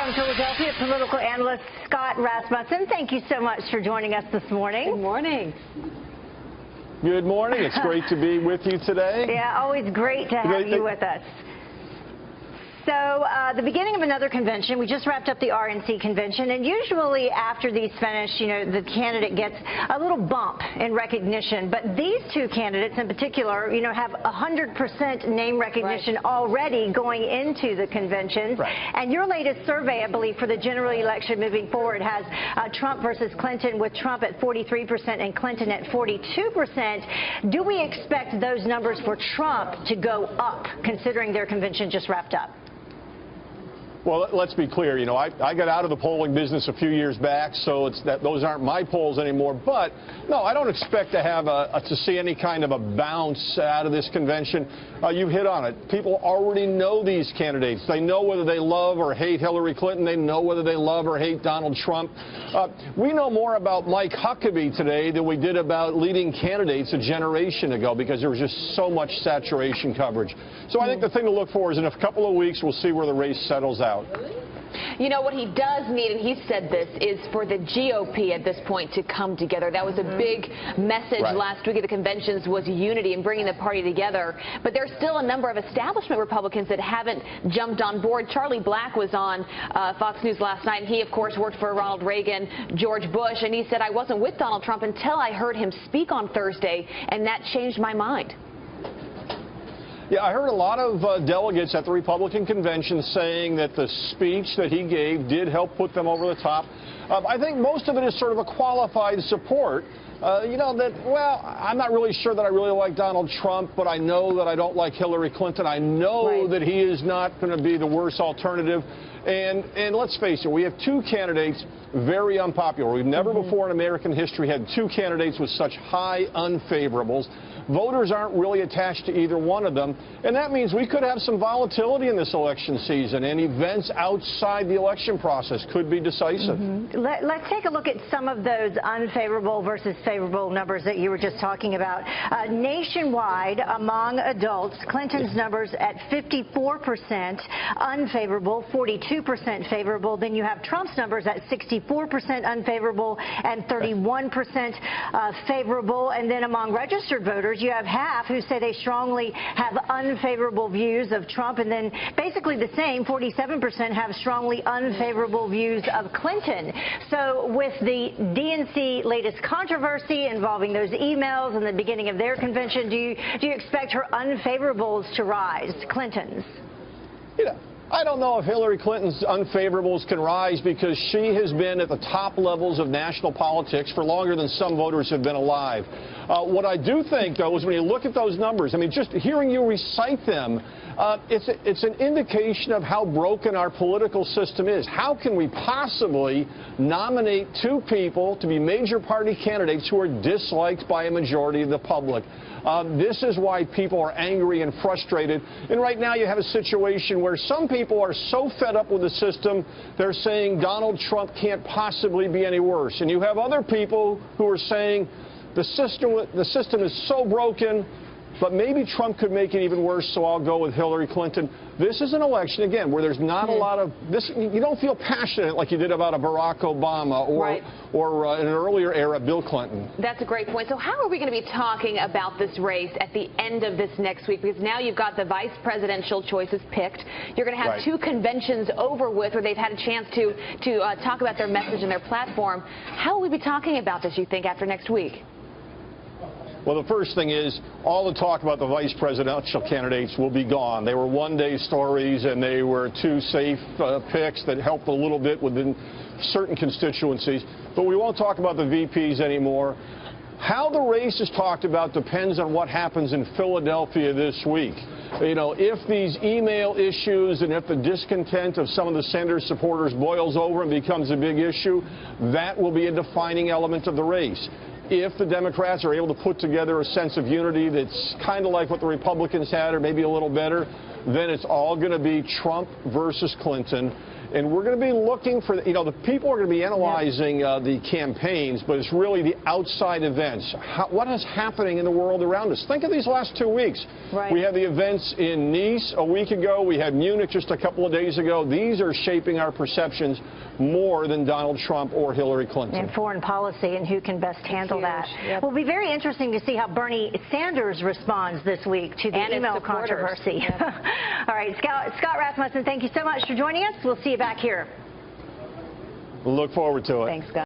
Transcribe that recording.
from Philadelphia, political analyst Scott Rasmussen. Thank you so much for joining us this morning. Good morning. Good morning. It's great to be with you today. Yeah, always great to have you with us. So the beginning of another convention. We just wrapped up the RNC convention, and usually after these finish, you know, the candidate gets a little bump in recognition. But these two candidates in particular, you know, have 100% name recognition already going into the conventions. Right. And your latest survey, I believe, for the general election moving forward has Trump versus Clinton, with Trump at 43% and Clinton at 42%. Do we expect those numbers for Trump to go up, considering their convention just wrapped up? Well, let's be clear. You know, I got out of the polling business a few years back, so those aren't my polls anymore. But no, I don't expect to have to see any kind of a bounce out of this convention. You hit on it. People already know these candidates. They know whether they love or hate Hillary Clinton. They know whether they love or hate Donald Trump. We know more about Mike Huckabee today than we did about leading candidates a generation ago, because there was just so much saturation coverage. So I think the thing to look for is in a couple of weeks we'll see where the race settles out. You know, what he does need, and he said this, is for the GOP at this point to come together. That was a big message last week at the conventions, was unity and bringing the party together. But there's still a number of establishment Republicans that haven't jumped on board. Charlie Black was on Fox News last night, and he, of course, worked for Ronald Reagan, George Bush, and he said, I wasn't with Donald Trump until I heard him speak on Thursday, and that changed my mind. Yeah, I heard a lot of delegates at the Republican convention saying that the speech that he gave did help put them over the top. I think most of it is sort of a qualified support. You know, that, well, I'm not really sure that I really like Donald Trump, but I know that I don't like Hillary Clinton. I know that he is not going to be the worst alternative. And let's face it, we have two candidates very unpopular. We've never before in American history had two candidates with such high unfavorables. Voters aren't really attached to either one of them, and that means we could have some volatility in this election season, and events outside the election process could be decisive. Let's take a look at some of those unfavorable versus favorable numbers that you were just talking about. Nationwide, among adults, Clinton's numbers at 54% unfavorable, 42% favorable. Then you have Trump's numbers at 64% unfavorable and 31% favorable. And then among registered voters, you have half who say they strongly have unfavorable views of Trump, and then basically the same, 47% have strongly unfavorable views of Clinton. So with the DNC latest controversy involving those emails and the beginning of their convention, do you expect her unfavorables to rise, Clinton's? Yeah. I don't know if Hillary Clinton's unfavorables can rise, because she has been at the top levels of national politics for longer than some voters have been alive. What I do think, though, is when you look at those numbers, I mean, just hearing you recite them, it's an indication of how broken our political system is. How can we possibly nominate two people to be major party candidates who are disliked by a majority of the public? This is why people are angry and frustrated. And right now you have a situation where some people are so fed up with the system, they're saying Donald Trump can't possibly be any worse. And you have other people who are saying the system is so broken, but maybe Trump could make it even worse, so I'll go with Hillary Clinton. This is an election, again, where there's not a lot of this. You don't feel passionate like you did about a Barack Obama or in an earlier era, Bill Clinton. That's a great point. So how are we going to be talking about this race at the end of this next week? Because now you've got the vice presidential choices picked. You're going to have two conventions over with where they've had a chance to talk about their message and their platform. How will we be talking about this, you think, after next week? Well, the first thing is all the talk about the vice presidential candidates will be gone. They were one-day stories, and they were two safe picks that helped a little bit within certain constituencies. But we won't talk about the VPs anymore. How the race is talked about depends on what happens in Philadelphia this week. You know, if these email issues and if the discontent of some of the Sanders supporters boils over and becomes a big issue, that will be a defining element of the race. If the Democrats are able to put together a sense of unity that's kind of like what the Republicans had, or maybe a little better, then it's all going to be Trump versus Clinton. And we're going to be looking for, the people are going to be analyzing the campaigns, but it's really the outside events. What is happening in the world around us? Think of these last 2 weeks. Right. We had the events in Nice a week ago. We had Munich just a couple of days ago. These are shaping our perceptions more than Donald Trump or Hillary Clinton. And foreign policy and who can best handle that. Yep. Will be very interesting to see how Bernie Sanders responds this week to the email controversy. Yep. All right, Scott Rasmussen, thank you so much for joining us. We'll see you back here. Look forward to it. Thanks, Scott.